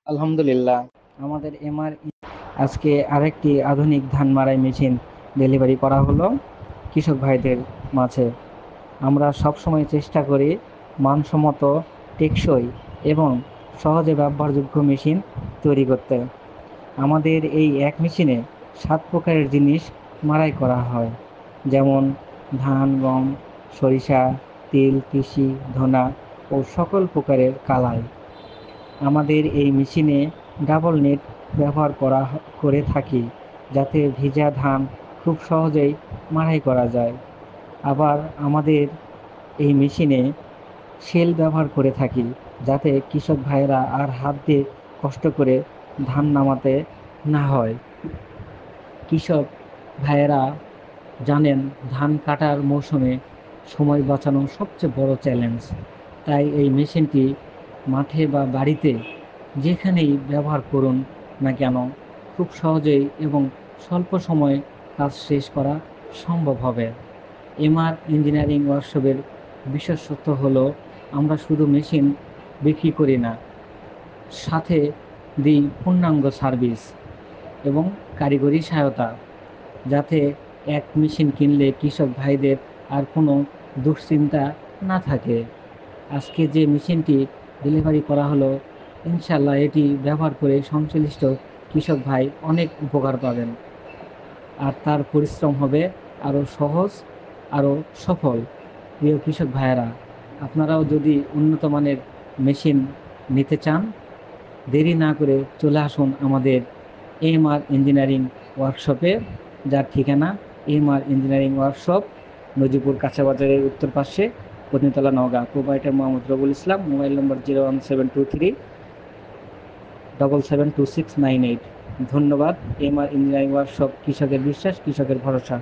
আলহামদুলিল্লাহ। আমাদের আজকে আরেকটি আধুনিক ধান মাড়াই মেশিন ডেলিভারি করা হলো কৃষক ভাইদের মাঝে। আমরা সবসময় চেষ্টা করি মানসম্মত, টেকসই এবং সহজে ব্যবহারযোগ্য মেশিন তৈরি করতে। আমাদের এই এক মেশিনে ৭ প্রকারের জিনিস মাড়াই করা হয়, যেমন ধান, গম, সরিষা, তিল, তিসি, ধনা ও সকল প্রকারের কালাই। আমাদের এই মেশিনে ডাবল নেট ব্যবহার করে থাকি, যাতে ভিজা ধান খুব সহজেই মাড়াই করা যায়। আবার আমাদের এই মেশিনে শেল ব্যবহার করে থাকি, যাতে কৃষক ভাইয়েরা আর হাত দিয়ে কষ্ট করে ধান নামাতে না হয়। কৃষক ভাইয়েরা জানেন, ধান কাটার মৌসুমে সময় বাঁচানো সবচেয়ে বড় চ্যালেঞ্জ। তাই এই মেশিনটি মাঠে বা বাড়িতে যেখানেই ব্যবহার করুন না কেন, খুব সহজেই এবং স্বল্প সময়ে কাজ শেষ করা সম্ভব হবে। এমআর ইঞ্জিনিয়ারিং ওয়ার্কশপের বিশেষত্ব হলো, আমরা শুধু মেশিন বিক্রি করি না, সাথে দিই পূর্ণাঙ্গ সার্ভিস এবং কারিগরি সহায়তা, যাতে এক মেশিন কিনলে কৃষক ভাইদের আর কোনো দুশ্চিন্তা না থাকে। আজকে যে মেশিনটি ডেলিভারি করা হলো, ইনশাল্লাহ এটি ব্যবহার করে সংশ্লিষ্ট কৃষক ভাই অনেক উপকার পাবেন, আর তার পরিশ্রম হবে আরও সহজ, আরও সফল। প্রিয় কৃষক ভাইয়েরা, আপনারাও যদি উন্নত মানের মেশিন নিতে চান, দেরি না করে চলে আসুন আমাদের এমআর ইঞ্জিনিয়ারিং ওয়ার্কশপে, যার ঠিকানা এমআর ইঞ্জিনিয়ারিং ওয়ার্কশপ, নজিপুর কাঁচাবাজারের উত্তর পাশে, পত্নীতলা, নওগাঁ। প্রোপাইটার মোহাম্মদ রবুল ইসলাম। মোবাইল নম্বর 01723 772698। ধন্যবাদ। এমআর ইঞ্জিনিয়ারিং ওয়ার্কশপ, কৃষকের বিশ্বাস, কৃষকের ভরসা।